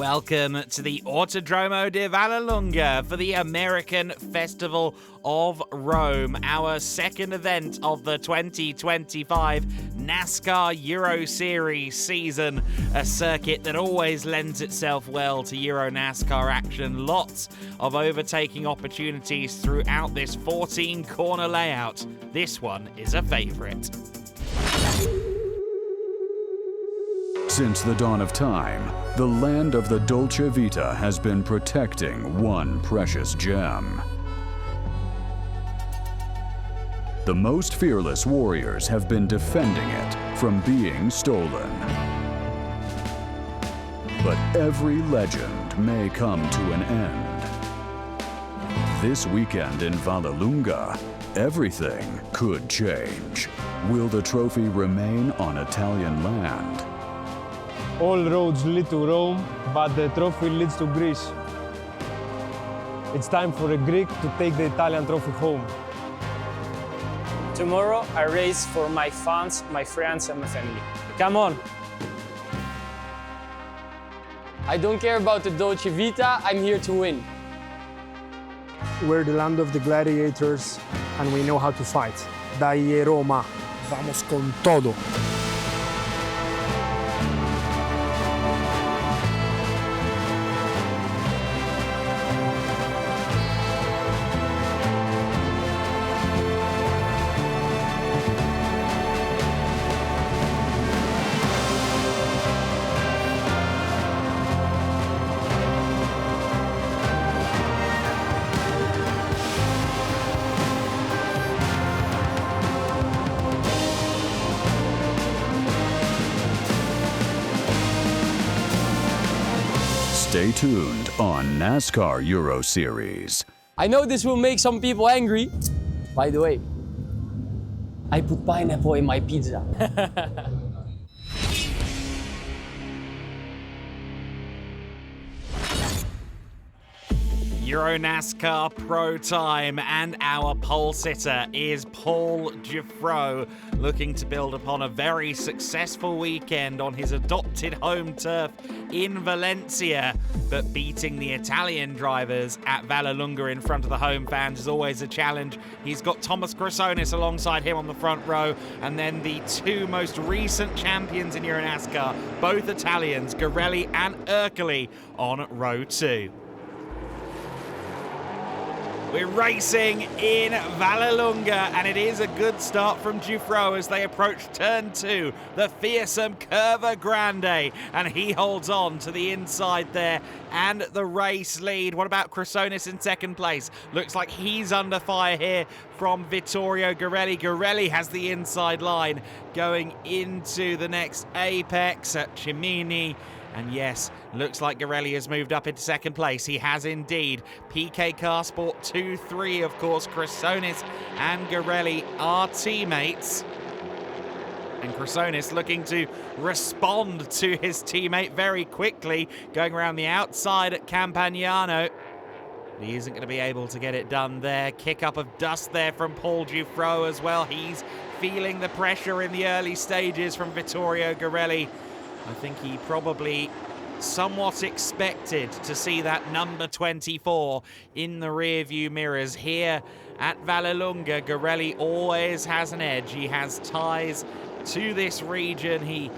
Welcome to the Autodromo di Vallelunga for the American Festival of Rome, our second event of the 2025 NASCAR Euro Series season, a circuit that always lends itself well to EuroNASCAR action. Lots of overtaking opportunities throughout this 14-corner layout. This one is a favorite. Since the dawn of time, the land of the Dolce Vita has been protecting one precious gem. The most fearless warriors have been defending it from being stolen. But every legend may come to an end. This weekend in Vallelunga, everything could change. Will the trophy remain on Italian land? All roads lead to Rome, but the trophy leads to Greece. It's time for a Greek to take the Italian trophy home. Tomorrow, I race for my fans, my friends, and my family. Come on! I don't care about the Dolce Vita, I'm here to win. We're the land of the gladiators, and we know how to fight. Dai Roma, vamos con todo! Stay tuned on NASCAR Euro Series. I know this will make some people angry. By the way, I put pineapple in my pizza. EuroNASCAR Pro Time, and our pole sitter is Paul Giuffreau, looking to build upon a very successful weekend on his adopted home turf in Valencia, but beating the Italian drivers at Vallelunga in front of the home fans is always a challenge. He's got Thomas Cresonis alongside him on the front row, and then the two most recent champions in EuroNASCAR, both Italians, Garelli and Ercoli, on row 2. We're racing in Vallelunga, and it is a good start from Giuffreau as they approach turn 2, the fearsome Curva Grande, and he holds on to the inside there and the race lead. What about Cresonis in second place? Looks like he's under fire here from Vittorio Garelli. Garelli has the inside line going into the next apex at Cimini. And yes, looks like Garelli has moved up into second place. He has indeed. PK Car Sport 2-3, of course. Cresonis and Garelli are teammates. And Cresonis looking to respond to his teammate very quickly, going around the outside at Campagnano. He isn't going to be able to get it done there. Kick up of dust there from Paul Giuffreau as well. He's feeling the pressure in the early stages from Vittorio Garelli. I think he probably somewhat expected to see that number 24 in the rearview mirrors. Here at Vallelunga, Garelli always has an edge. He has ties to this region. He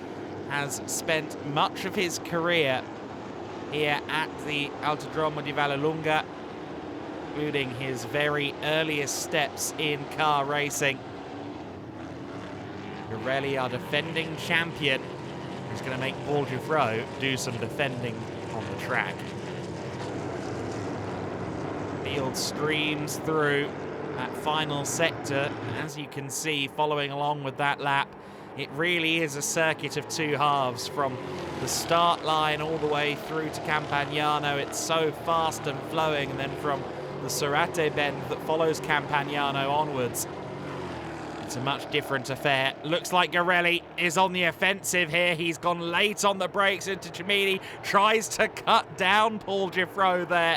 has spent much of his career here at the Autodromo di Vallelunga, including his very earliest steps in car racing. Garelli, our defending champion, is going to make Paul Giuffreau do some defending on the track. Field streams through that final sector. As you can see, following along with that lap, it really is a circuit of two halves from the start line all the way through to Campagnano. It's so fast and flowing, and then from the Sorate bend that follows Campagnano onwards, it's a much different affair. Looks like Garelli is on the offensive here. He's gone late on the brakes into Cimini, tries to cut down Paul Giuffreau there,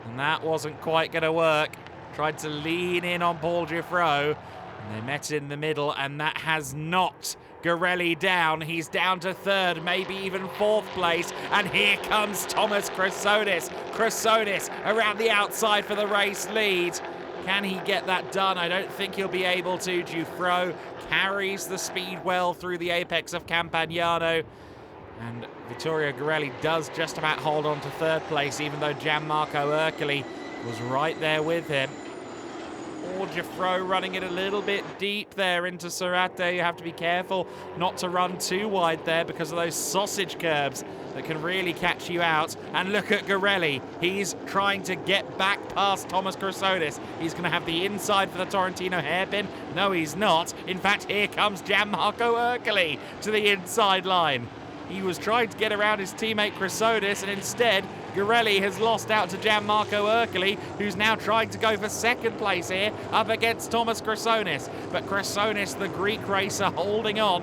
and that wasn't quite going to work. Tried to lean in on Paul Giuffreau, and they met in the middle, and that has not Garelli down. He's down to third, maybe even fourth place. And here comes Thomas Chrysonis. Chrysonis around the outside for the race lead. Can he get that done? I don't think he'll be able to. Giuffreau carries the speed well through the apex of Campagnano. And Vittorio Garelli does just about hold on to third place, even though Gianmarco Ercoli was right there with him. Or Giuffreau running it a little bit deep there into Sorate. You have to be careful not to run too wide there because of those sausage curbs that can really catch you out. And look at Garelli. He's trying to get back past Thomas Chrysonis. He's going to have the inside for the Torrentino hairpin. No, he's not. In fact, here comes Gianmarco Ercoli to the inside line. He was trying to get around his teammate Chrysonis, and instead Garelli has lost out to Gianmarco Ercoli, who's now trying to go for second place here up against Thomas Chrysonis. But Chrysonis, the Greek racer, holding on.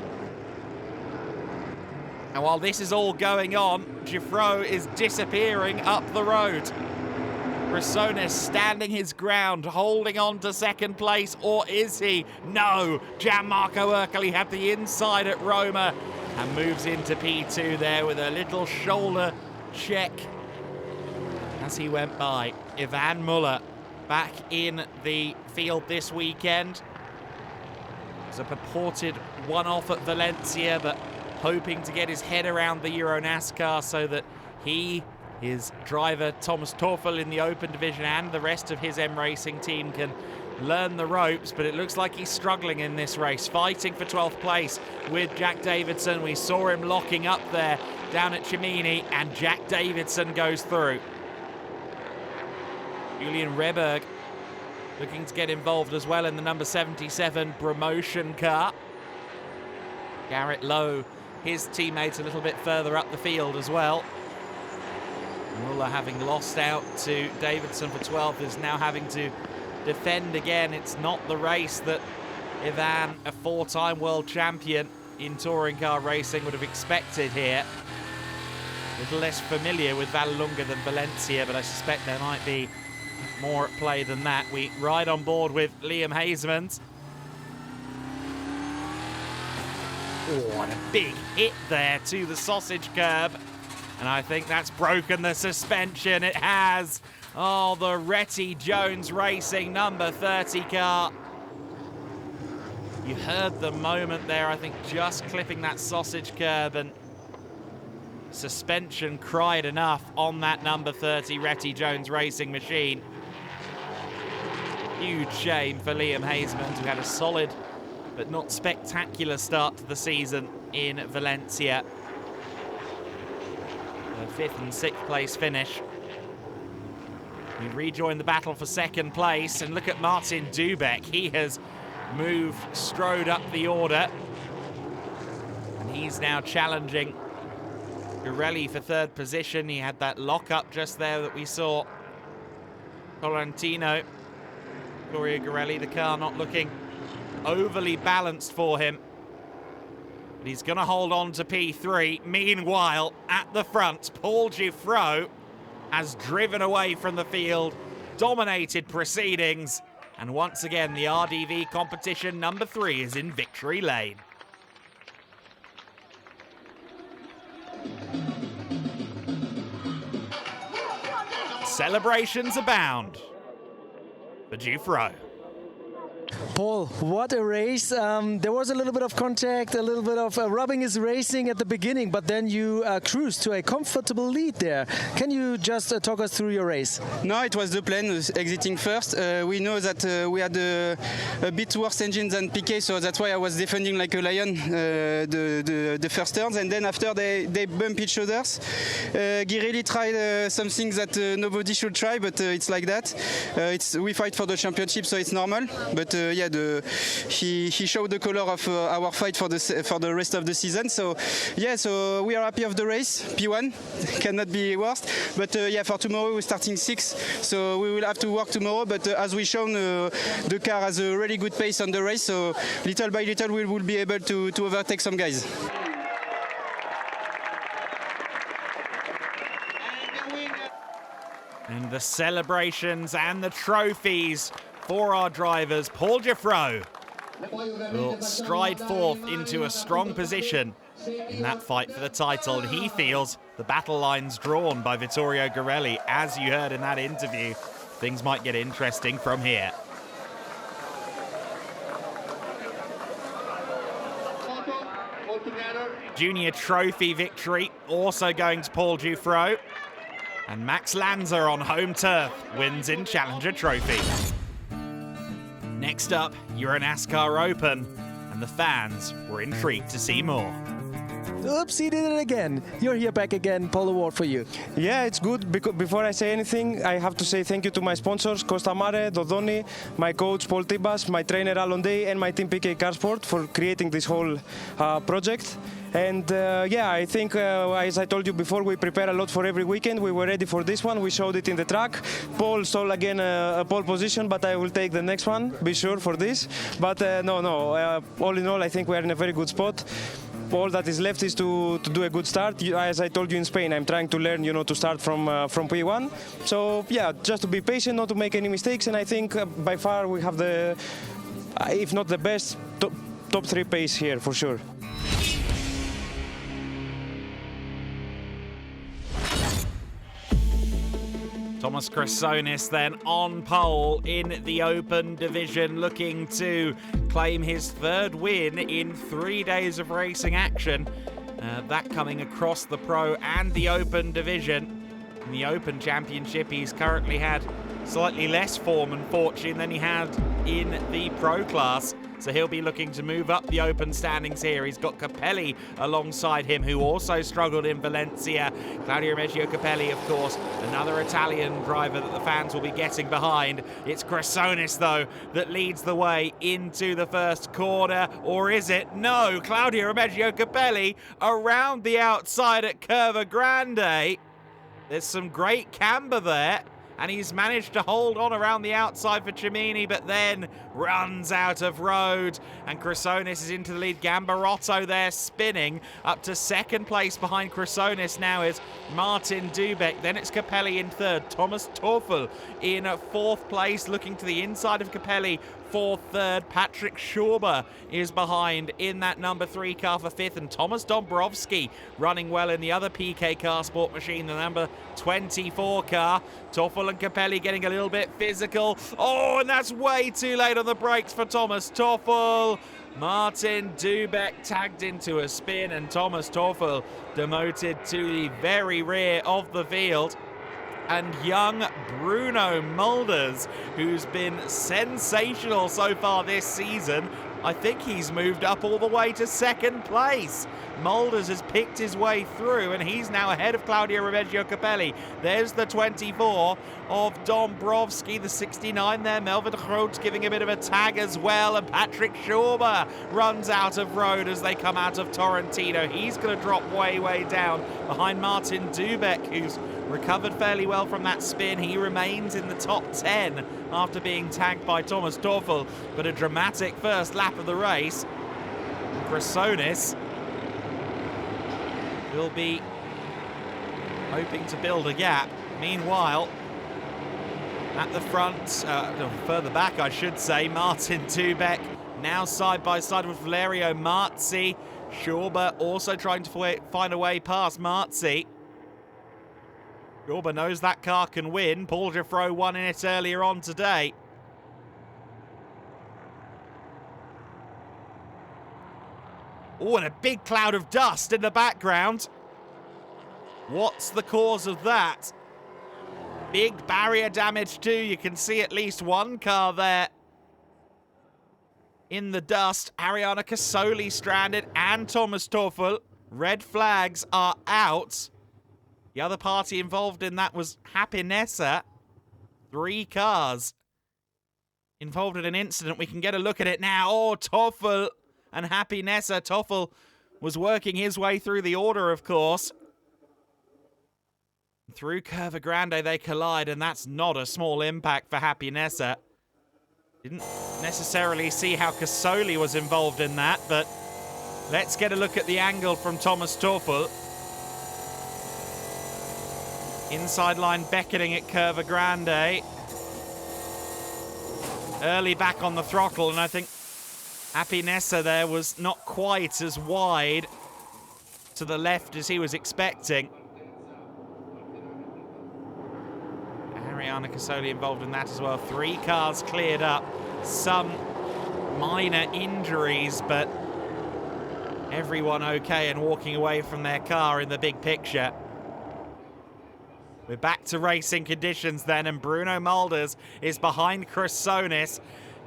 And while this is all going on, Giuffreau is disappearing up the road. Chrysonis standing his ground, holding on to second place, or is he? No, Gianmarco Ercoli had the inside at Roma and moves into P2 there with a little shoulder check as he went by. Ivan Muller back in the field this weekend. It was a purported one-off at Valencia, but hoping to get his head around the EuroNASCAR so that he, his driver Thomas Torfel in the open division, and the rest of his M Racing team can learn the ropes. But it looks like he's struggling in this race, fighting for 12th place with Jack Davidson. We saw him locking up there down at Cimini, and Jack Davidson goes through. Julian Reberg looking to get involved as well in the number 77 promotion car. Garrett Lowe, his teammate, a little bit further up the field as well. Muller, having lost out to Davidson for 12th, is now having to defend again. It's not the race that Ivan, a four-time world champion in touring car racing, would have expected here. A little less familiar with Vallelunga than Valencia, but I suspect there might be more at play than that. We ride on board with Liam Hasemans. Oh, and a big hit there to the sausage curb. And I think that's broken the suspension. It has. Oh, the Retty Jones Racing number 30 car. You heard the moment there, I think, just clipping that sausage curb, and suspension cried enough on that number 30 Retty Jones Racing machine. Huge shame for Liam Hasemans, who had a solid but not spectacular start to the season in Valencia. A 5th and 6th place finish. We rejoin the battle for second place, and look at Martin Dubek. He has moved, strode up the order, and he's now challenging Garelli for third position. He had that lock-up just there that we saw. Tolentino, Vittorio Garelli, the car not looking overly balanced for him, but he's going to hold on to P3. Meanwhile, at the front, Paul Giuffreau has driven away from the field, dominated proceedings, and once again the RDV competition number 3 is in victory lane. Celebrations abound for Giuffreau. Paul, what a race. There was a little bit of contact, a little bit of rubbing his racing at the beginning, but then you cruised to a comfortable lead there. Can you just talk us through your race? No, it was the plan, exiting first. We know that we had a bit worse engine than Piquet, so that's why I was defending like a lion the first turns, and then after they bump each other. Girelli tried something that nobody should try, but it's like that. We fight for the championship, so it's normal. But yeah, he showed the color of our fight for the rest of the season. So yeah, so we are happy of the race. P1 cannot be worse. But yeah, for tomorrow we're starting 6th, so we will have to work tomorrow. But as we shown, the car has a really good pace on the race. So little by little we will be able to overtake some guys. And the celebrations and the trophies for our drivers. Paul Giuffreau will stride forth into a strong position in that fight for the title. And he feels the battle lines drawn by Vittorio Garelli. As you heard in that interview, things might get interesting from here. Junior Trophy victory also going to Paul Dufresne. And Max Lanza on home turf wins in Challenger Trophy. Next up, EuroNASCAR Open, and the fans were intrigued to see more. Oops, he did it again. You're here back again. Paul, award for you. Yeah, it's good. Because before I say anything, I have to say thank you to my sponsors, Costa Mare, Dodoni, my coach, Paul Tibas, my trainer, Alon Day, and my team PK Carsport for creating this whole project. And yeah, I think, as I told you before, we prepare a lot for every weekend. We were ready for this one. We showed it in the track. Paul stole again a pole position, but I will take the next one, be sure for this. But all in all, I think we are in a very good spot. All that is left is to do a good start. As I told you in Spain, I'm trying to learn, to start from P1. So yeah, just to be patient, not to make any mistakes. And I think by far we have the, if not the best, top 3 pace here for sure. Thomas Chrysonis then on pole in the Open division, looking to claim his 3rd win in 3 days of racing action. That coming across the Pro and the Open division. In the Open Championship, he's currently had slightly less form and fortune than he had in the Pro class. So he'll be looking to move up the Open standings here. He's got Capelli alongside him, who also struggled in Valencia. Claudio Reggio Capelli, of course, another Italian driver that the fans will be getting behind. It's Chrysonis, though, that leads the way into the first corner. Or is it? No, Claudio Reggio Capelli around the outside at Curva Grande. There's some great camber there. And he's managed to hold on around the outside for Cimini, but then runs out of road. And Chrysonis is into the lead. Gambarotto there spinning up to 2nd place behind Chrysonis. Now is Martin Dubeck. Then it's Capelli in 3rd. Thomas Teufel in 4th place, looking to the inside of Capelli for 3rd. Patrick Schauber is behind in that number 3 car for 5th. And Thomas Dombrowski running well in the other PK car sport machine, the number 24 car. Teufel and Capelli getting a little bit physical. Oh, and that's way too late on the brakes for Thomas Teufel. Martin Dubeck tagged into a spin, and Thomas Teufel demoted to the very rear of the field. And young Bruno Mulders, who's been sensational so far this season, I think he's moved up all the way to 2nd place. Mulders has picked his way through, and he's now ahead of Claudio Reggio Capelli. There's the 24 of Dombrowski, the 69 there. Melvin Groot giving a bit of a tag as well, and Patrick Schauber runs out of road as they come out of Torrentino. He's going to drop way, way down behind Martin Dubeck, who's recovered fairly well from that spin. He remains in the top 10 after being tagged by Thomas Teufel, but a dramatic first lap of the race. Chrysonis will be hoping to build a gap. Meanwhile, at the front, further back I should say, Martin Dubeck now side by side with Valerio Marzi. Schauber also trying to find a way past Marzi. Schauber knows that car can win. Paul Dufresne won in it earlier on today. Oh, and a big cloud of dust in the background. What's the cause of that? Big barrier damage too. You can see at least one car there in the dust. Ariana Casoli stranded and Thomas Teufel. Red flags are out. The other party involved in that was Happinessa. 3 cars involved in an incident. We can get a look at it now. Oh, Teufel and Happinessa. Teufel was working his way through the order, of course. Through Curva Grande, they collide, and that's not a small impact for Happinessa. Didn't necessarily see how Casoli was involved in that, but let's get a look at the angle from Thomas Teufel. Inside line beckoning at Curva Grande. Early back on the throttle, and I think Happy Nessa there was not quite as wide to the left as he was expecting. Ariana Casoli involved in that as well. 3 cars cleared up. Some minor injuries, but everyone okay and walking away from their car in the big picture. We're back to racing conditions then, and Bruno Mulders is behind Chrysonis.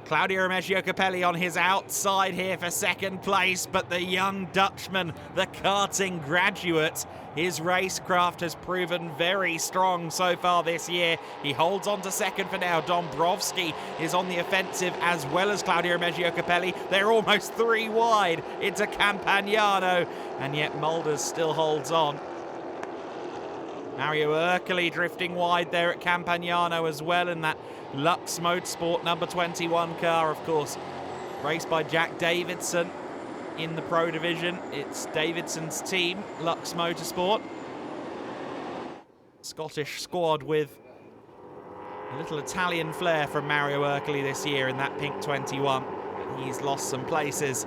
Claudio Remeggio Capelli on his outside here for second place, but the young Dutchman, the karting graduate, his racecraft has proven very strong so far this year. He holds on to second for now. Dombrowski is on the offensive as well as Claudio Remeggio Capelli. They're almost 3 wide into Campagnano, and yet Mulders still holds on. Mario Ercoli drifting wide there at Campagnano as well in that Lux Motorsport number 21 car, of course. Raced by Jack Davidson in the Pro Division. It's Davidson's team, Lux Motorsport. Scottish squad with a little Italian flair from Mario Ercoli this year in that pink 21. He's lost some places,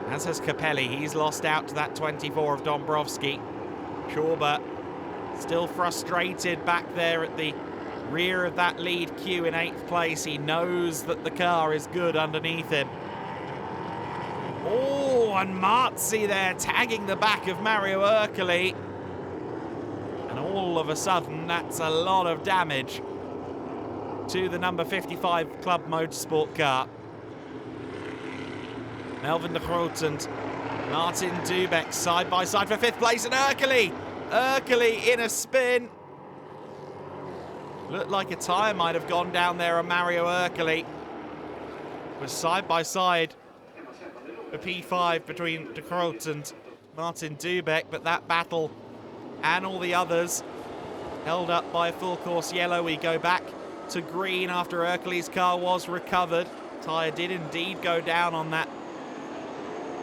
as has Capelli. He's lost out to that 24 of Dombrowski. Schauber still frustrated back there at the rear of that lead queue in 8th place. He knows that the car is good underneath him. Oh, and Marzi there tagging the back of Mario Ercoli. And all of a sudden, that's a lot of damage to the number 55 Club Motorsport car. Melvin de Groot and Martin Dubek side by side for 5th place, and Ercoli in a spin. Looked like a tyre might have gone down there on Mario Ercoli. It was side by side for P5 between de Groot and Martin Dubek, but that battle and all the others held up by a full course yellow. We go back to green after Ercoli's car was recovered. Tyre did indeed go down on that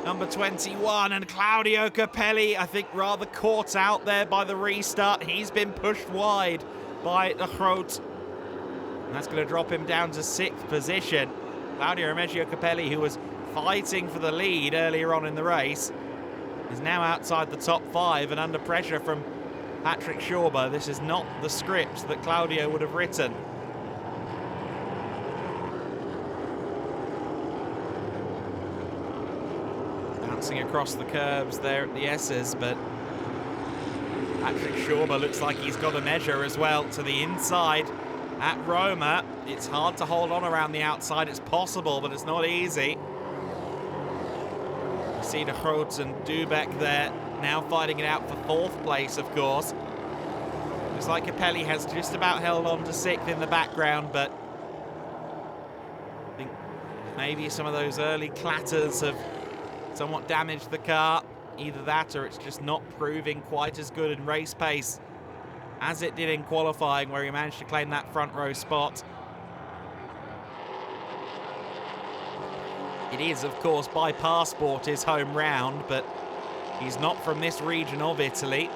number 21, and Claudio Capelli, I think, rather caught out there by the restart. He's been pushed wide by de Groot. And that's going to drop him down to 6th position. Claudio Remeggio Capelli, who was fighting for the lead earlier on in the race, is now outside the top 5 and under pressure from Patrick Schauber. This is not the script that Claudio would have written. Across the curbs there at the S's, but Patrick Schauber looks like he's got a measure as well to the inside at Roma. It's hard to hold on around the outside. It's possible, but it's not easy. You see de Groot and Dubek there now fighting it out for 4th place, of course. Looks like Capelli has just about held on to 6th in the background, but I think maybe some of those early clatters have somewhat damaged the car. Either that or it's just not proving quite as good in race pace as it did in qualifying, where he managed to claim that front row spot. It is, of course, by passport his home round, but he's not from this region of Italy.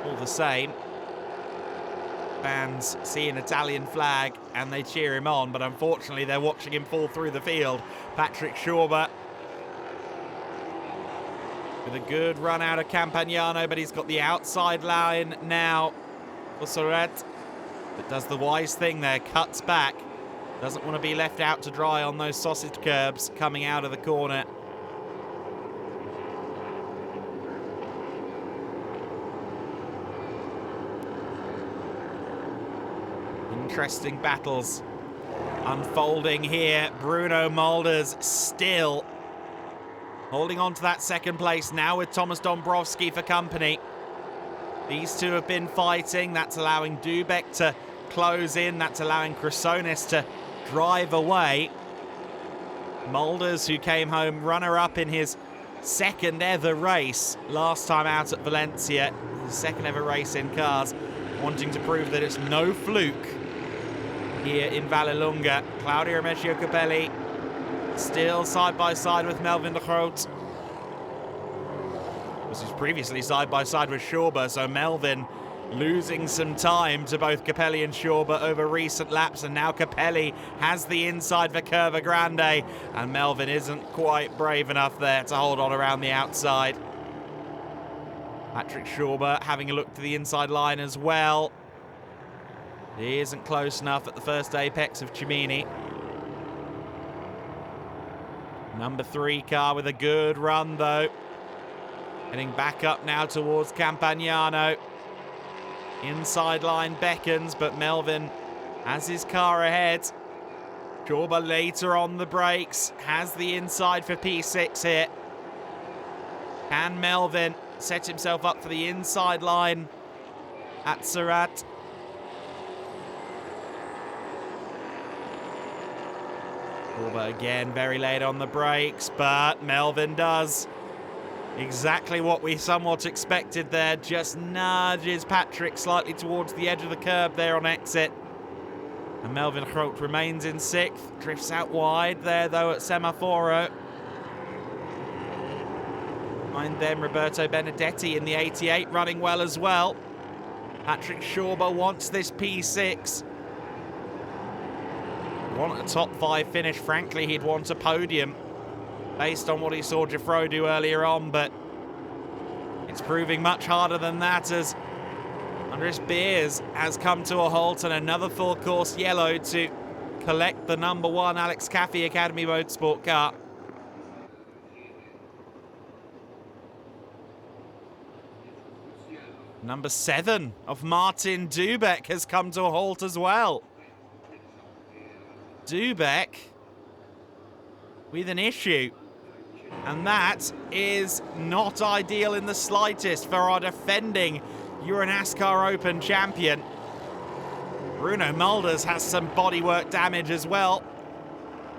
All the same, fans see an Italian flag and they cheer him on, but unfortunately they're watching him fall through the field. Patrick Schauber with a good run out of Campagnano, but he's got the outside line now for Soret. But does the wise thing there, cuts back. Doesn't want to be left out to dry on those sausage curbs coming out of the corner. Interesting battles unfolding here. Bruno Mulders still holding on to that 2nd place now with Thomas Dombrowski for company. These two have been fighting. That's allowing Dubek to close in. That's allowing Chrysonis to drive away. Mulders, who came home runner-up in his 2nd ever race last time out at Valencia, his 2nd ever race in cars, wanting to prove that it's no fluke here in Vallelunga. Claudio Remeggio Capelli still side by side with Melvin de Groot. This was previously side by side with Schauber, so Melvin losing some time to both Capelli and Schauber over recent laps, and now Capelli has the inside for Curva Grande, and Melvin isn't quite brave enough there to hold on around the outside. Patrick Schauber having a look to the inside line as well. He isn't close enough at the first apex of Cimini. Number 3 car with a good run though. Heading back up now towards Campagnano. Inside line beckons, but Melvin has his car ahead. Schauber later on the brakes, has the inside for P6 here. Can Melvin set himself up for the inside line at Surat? Schauber again very late on the brakes, but Melvin does exactly what we somewhat expected there. Just nudges Patrick slightly towards the edge of the curb there on exit. And Melvin Groot remains in 6th. Drifts out wide there though at Semaforo. Behind them Roberto Benedetti in the 88 running well as well. Patrick Schauber wants this P6. Want a top 5 finish. Frankly, he'd want a podium based on what he saw Jeffro do earlier on, but it's proving much harder than that as Andres Beers has come to a halt and another full course yellow to collect the number 1 Alex Caffey Academy Motorsport car. Number 7 of Martin Dubeck has come to a halt as well. Dubeck with an issue. And that is not ideal in the slightest for our defending EuroNASCAR Open champion. Bruno Mulders has some bodywork damage as well.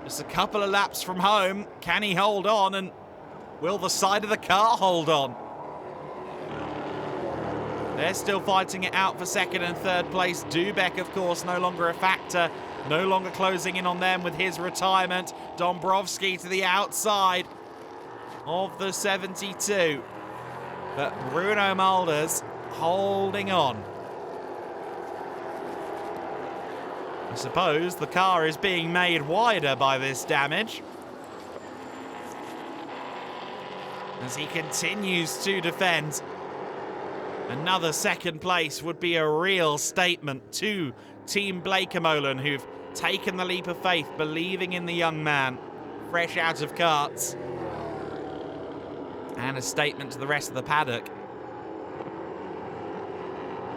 Just a couple of laps from home. Can he hold on? And will the side of the car hold on? They're still fighting it out for 2nd and 3rd place. Dubeck, of course, no longer a factor. No longer closing in on them with his retirement. Dombrowski to the outside of the 72. But Bruno Mulders holding on. I suppose the car is being made wider by this damage, as he continues to defend. Another 2nd place would be a real statement to Team Blakemolen, who've taken the leap of faith, believing in the young man, fresh out of karts. And a statement to the rest of the paddock.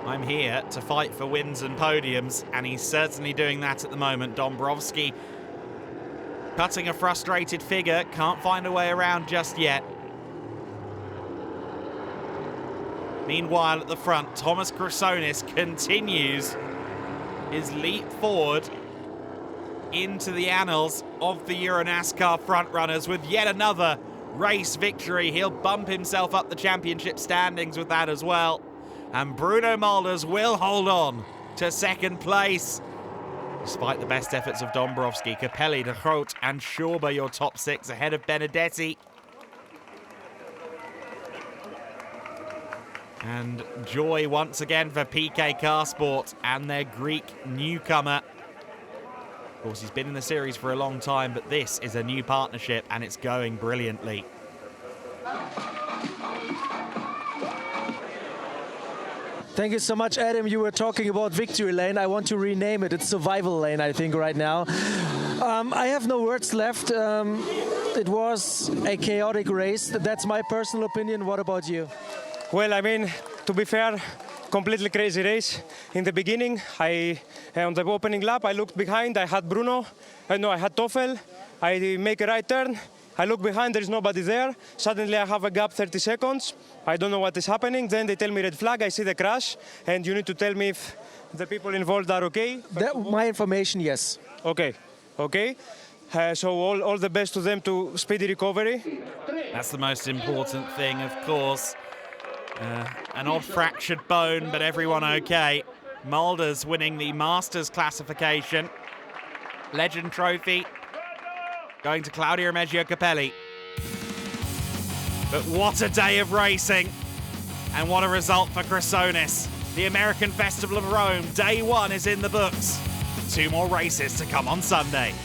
I'm here to fight for wins and podiums, and he's certainly doing that at the moment. Dombrowski cutting a frustrated figure, can't find a way around just yet. Meanwhile, at the front, Thomas Chrysonis continues his leap forward into the annals of the EuroNASCAR frontrunners with yet another race victory. He'll bump himself up the championship standings with that as well. And Bruno Mulders will hold on to 2nd place. Despite the best efforts of Dombrowski, Capelli, De Groot and Schauber, your top 6 ahead of Benedetti. And joy once again for PK Carsport and their Greek newcomer. Of course, he's been in the series for a long time, but this is a new partnership and it's going brilliantly. Thank you so much, Adam. You were talking about victory lane. I want to rename it. It's survival lane, I think, right now. I have no words left. It was a chaotic race. That's my personal opinion. What about you? Well, I mean, to be fair, completely crazy race. In the beginning, on the opening lap, I looked behind. I had Bruno. I had Toffel. I make a right turn. I look behind, there is nobody there. Suddenly I have a gap 30 seconds. I don't know what is happening. Then they tell me red flag. I see the crash. And you need to tell me if the people involved are okay. My information, yes. Okay. So all the best to them, to speedy recovery. That's the most important thing, of course. An odd fractured bone, but everyone okay. Mulders winning the Masters classification. Legend trophy going to Claudio Remeggio Capelli. But what a day of racing, and what a result for Chrysonis. The American Festival of Rome, day 1 is in the books. 2 more races to come on Sunday.